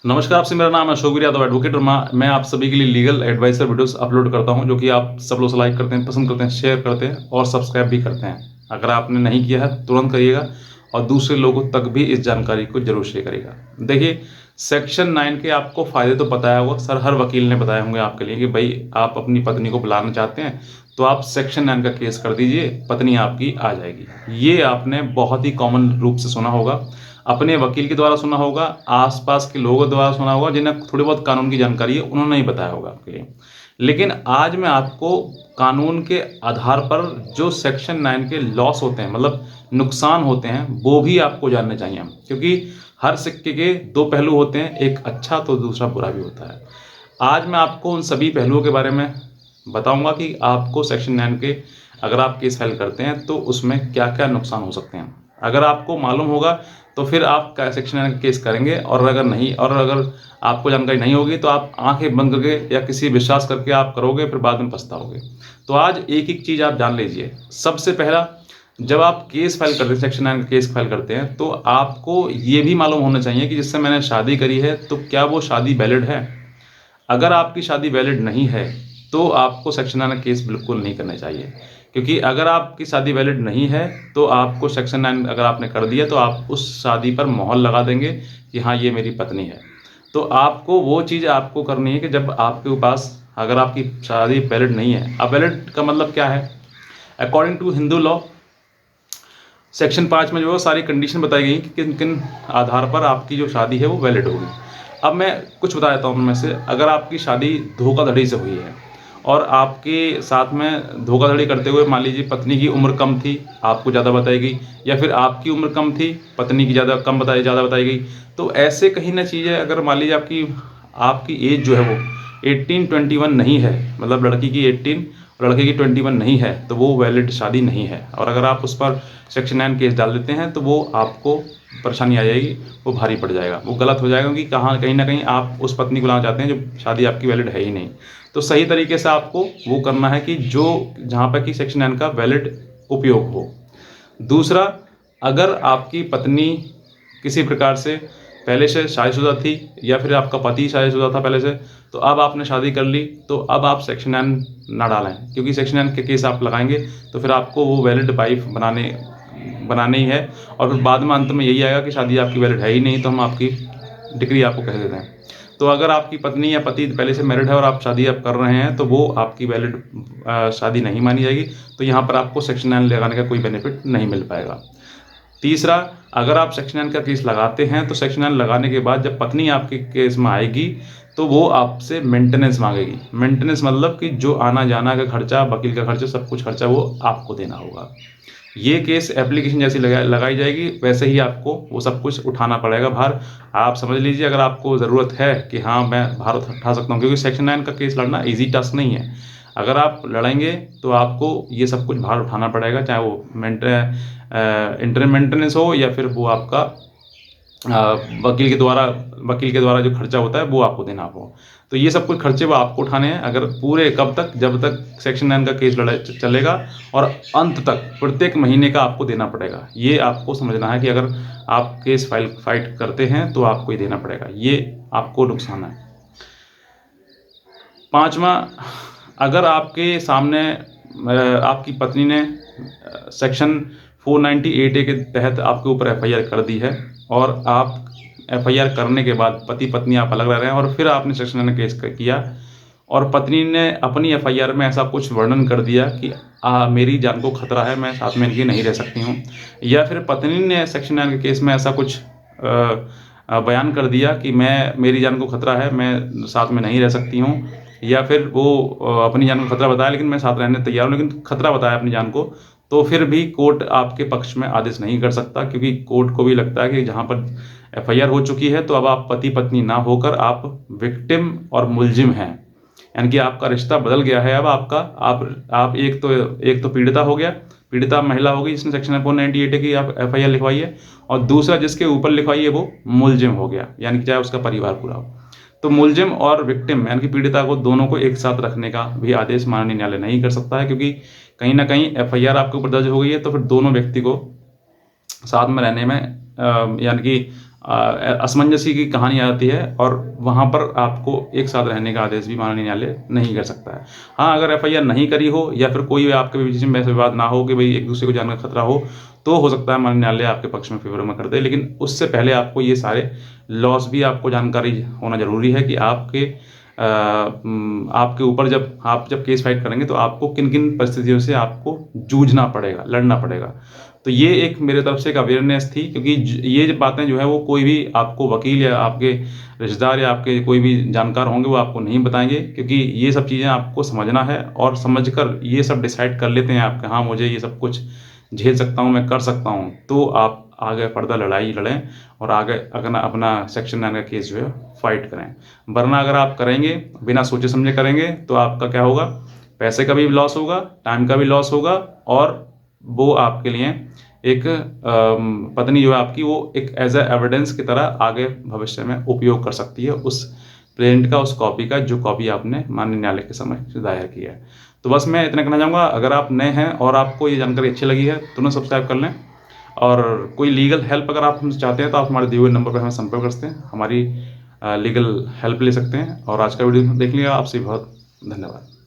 नमस्कार, आपसे मेरा नाम है अशोक यादव एडवोकेट और मैं आप सभी के लिए लीगल एडवाइसर वीडियोस अपलोड करता हूं, जो कि आप सब लोग लाइक करते हैं, पसंद करते हैं, शेयर करते हैं और सब्सक्राइब भी करते हैं। अगर आपने नहीं किया है तुरंत करिएगा और दूसरे लोगों तक भी इस जानकारी को जरूर शेयर करिएगा। देखिए, सेक्शन 9 के आपको फ़ायदे तो बताया होगा सर, हर वकील ने बताए होंगे आपके लिए कि भाई आप अपनी पत्नी को बुलाना चाहते हैं तो आप सेक्शन 9 का केस कर दीजिए, पत्नी आपकी आ जाएगी। ये आपने बहुत ही कॉमन रूप से सुना होगा, अपने वकील के द्वारा सुना होगा, आसपास के लोगों द्वारा सुना होगा, जिन्हें थोड़ी बहुत कानून की जानकारी है उन्होंने ही बताया होगा आपके लिए। लेकिन आज मैं आपको कानून के आधार पर जो सेक्शन 9 के लॉस होते हैं, मतलब नुकसान होते हैं, वो भी आपको जानने चाहिए, क्योंकि हर सिक्के के दो पहलू होते हैं, एक अच्छा तो दूसरा बुरा भी होता है। आज मैं आपको उन सभी पहलुओं के बारे में बताऊंगा कि आपको सेक्शन 9 के अगर आप केस फाइल करते हैं तो उसमें क्या क्या नुकसान हो सकते हैं। अगर आपको मालूम होगा तो फिर आप सेक्शन 9 का केस करेंगे, और अगर आपको जानकारी नहीं होगी तो आप आंखें बंद करके या किसी विश्वास करके आप करोगे, फिर बाद में पछताओगे। तो आज एक एक चीज़ आप जान लीजिए। सबसे पहला, जब आप केस फाइल करते हैं, सेक्शन 9 का केस फाइल करते हैं, तो आपको ये भी मालूम होना चाहिए कि जिससे मैंने शादी करी है तो क्या वो शादी वैलिड है। अगर आपकी शादी वैलिड नहीं है तो आपको सेक्शन 9 केस बिल्कुल नहीं करने चाहिए, क्योंकि अगर आपकी शादी वैलिड नहीं है तो आपको सेक्शन 9 अगर आपने कर दिया तो आप उस शादी पर मोहर लगा देंगे कि हाँ, ये मेरी पत्नी है। तो आपको वो चीज़ आपको करनी है कि जब आपके पास, अगर आपकी शादी वैलिड नहीं है, अब वैलिड का मतलब क्या है, according to Hindu law section 5 में जो है सारी कंडीशन बताई गई कि किन किन आधार पर आपकी जो शादी है वो वैलिड होगी। अब मैं कुछ बता देता हूँ उनमें से। अगर आपकी शादी धोखाधड़ी से हुई है और आपके साथ में धोखाधड़ी करते हुए मान लीजिए पत्नी की उम्र कम थी, आपको ज़्यादा बताई गई, या फिर आपकी उम्र कम थी, पत्नी की ज़्यादा बताई गई, तो ऐसे कहीं ना चीज़ें, अगर मान लीजिए आपकी आपकी एज जो है वो 18-21 नहीं है, मतलब लड़की की 18 और लड़के की 21 नहीं है, तो वो वैलिड शादी नहीं है। और अगर आप उस पर सेक्शन 9 केस डाल देते हैं तो वो आपको परेशानी आ जाएगी, वो भारी पड़ जाएगा, वो गलत हो जाएगा, क्योंकि कहीं ना कहीं आप उस पत्नी को लाना चाहते हैं जो शादी आपकी वैलिड है ही नहीं। तो सही तरीके से आपको वो करना है कि जो जहाँ पर कि सेक्शन 9 का वैलिड उपयोग हो। दूसरा, अगर आपकी पत्नी किसी प्रकार से पहले से शादीशुदा थी या फिर आपका पति शादीशुदा था पहले से, तो अब आपने शादी कर ली, तो अब आप सेक्शन 9 ना डालें, क्योंकि सेक्शन 9 के केस आप लगाएंगे तो फिर आपको वो वैलिड वाइफ बनाने ही है, और फिर बाद में अंत में यही आएगा कि शादी आपकी वैलिड है ही नहीं, तो हम आपकी डिग्री आपको कह देते हैं। तो अगर आपकी पत्नी या पति पहले से मैरिड है और आप शादी अब कर रहे हैं तो वो आपकी वैलिड शादी नहीं मानी जाएगी, तो यहाँ पर आपको सेक्शन 9 लगाने का कोई बेनिफिट नहीं मिल पाएगा। तीसरा, अगर आप सेक्शन 9 का केस लगाते हैं तो सेक्शन 9 लगाने के बाद जब पत्नी आपके केस में आएगी तो वो आपसे मेंटेनेंस मांगेगी। मेंटेनेंस मतलब कि जो आना जाना का खर्चा, वकील का खर्चा, सब कुछ खर्चा वो आपको देना होगा। ये केस एप्लीकेशन जैसी लगाई जाएगी वैसे ही आपको वो सब कुछ उठाना पड़ेगा भार। आप समझ लीजिए, अगर आपको ज़रूरत है कि हाँ मैं भार उठा सकता हूँ, क्योंकि सेक्शन 9 का केस लड़ना ईजी टास्क नहीं है। अगर आप लड़ेंगे तो आपको ये सब कुछ भार उठाना पड़ेगा, चाहे वो इंटर मेंटेनेंस हो या फिर वो आपका वकील के द्वारा जो खर्चा होता है वो आपको देना हो। तो ये सब कुछ खर्चे वो आपको उठाने हैं। अगर पूरे कब तक, जब तक सेक्शन 9 का केस चलेगा, और अंत तक प्रत्येक महीने का आपको देना पड़ेगा। ये आपको समझना है कि अगर आप केस फाइट करते हैं तो आपको ये देना पड़ेगा, ये आपको नुकसान है। पांचवा, अगर आपके सामने आपकी पत्नी ने सेक्शन 498A के तहत आपके ऊपर एफआईआर कर दी है, और आप एफआईआर करने के बाद पति पत्नी आप अलग रह रहे हैं और फिर आपने सेक्शन 9 केस किया, और पत्नी ने अपनी एफआईआर में ऐसा कुछ वर्णन कर दिया कि मेरी जान को खतरा है, मैं साथ में इनके नहीं रह सकती हूँ, या फिर पत्नी ने सेक्शन 9 के केस में ऐसा कुछ बयान कर दिया कि मेरी जान को खतरा है, मैं साथ में नहीं रह सकती हूँ, या फिर वो अपनी जान को खतरा बताया लेकिन मैं साथ रहने तैयार हूँ, लेकिन खतरा बताया अपनी जान को, तो फिर भी कोर्ट आपके पक्ष में आदेश नहीं कर सकता, क्योंकि कोर्ट को भी लगता है कि जहाँ पर एफआईआर हो चुकी है तो अब आप पति पत्नी ना होकर आप विक्टिम और मुलजिम हैं, यानी कि आपका रिश्ता बदल गया है। अब आपका आप एक तो पीड़िता हो गया, पीड़िता महिला होगी जिसने सेक्शन 498 की आप एफआईआर लिखवाई है, और दूसरा जिसके ऊपर लिखवाई है वो मुलजिम हो गया, यानी कि चाहे उसका परिवार पूरा हो। तो मुलजिम और विक्टिम यानी कि पीड़िता को, दोनों को एक साथ रखने का भी आदेश माननीय न्यायालय नहीं कर सकता है, क्योंकि कहीं ना कहीं एफआईआर आपके ऊपर दर्ज हो गई है, तो फिर दोनों व्यक्ति को साथ में रहने में यानी कि असमंजसी की कहानी आ जाती है और वहाँ पर आपको एक साथ रहने का आदेश भी माननीय न्यायालय नहीं कर सकता है। हाँ, अगर एफआईआर नहीं करी हो या फिर कोई आपके बीच में विवाद ना हो कि भई एक-दूसरे को जान का खतरा तो हो सकता है माननीय न्यायालय आपके पक्ष में फ़ेवर में कर दे। लेकिन उससे पहले आपको ये सारे लॉज़ भी आपको जानकारी होना ज़रूरी है कि आपके ऊपर जब आप जब केस फाइट करेंगे तो आपको किन-किन परिस्थितियों से आपको जूझना पड़ेगा, लड़ना पड़ेगा। तो ये एक मेरे तरफ से एक अवेयरनेस थी, क्योंकि ये जो बातें जो है वो कोई भी आपको वकील या आपके रिश्तेदार या आपके कोई भी जानकार होंगे वो आपको नहीं बताएँगे, क्योंकि ये सब चीज़ें आपको समझना है और समझकर ये सब डिसाइड कर लेते हैं आप कि हाँ, मुझे ये सब कुछ झेल सकता हूँ, मैं कर सकता हूँ। तो आप आगे फर्दर लड़ाई लड़ें और आगे अपना अपना सेक्शन 9 का केस जो है फाइट करें। वरना अगर आप करेंगे, बिना सोचे समझे करेंगे तो आपका क्या होगा, पैसे का भी लॉस होगा, टाइम का भी लॉस होगा और वो आपके लिए एक पत्नी जो है आपकी वो एक एज़ अ एविडेंस की तरह आगे भविष्य में उपयोग कर सकती है उस प्रिंट का, उस कॉपी का, जो कॉपी आपने माननीय न्यायालय के समक्ष दायर किया है। तो बस मैं इतना कहना चाहूँगा, अगर आप नए हैं और आपको ये जानकारी अच्छी लगी है, तुरंत सब्सक्राइब कर लें और कोई लीगल हेल्प अगर आप हमसे चाहते हैं तो आप हमारे दिए हुए नंबर पर हमें संपर्क कर सकते हैं। हमारी लीगल हेल्प ले सकते हैं और आज का वीडियो देख लिया, आपसे बहुत धन्यवाद।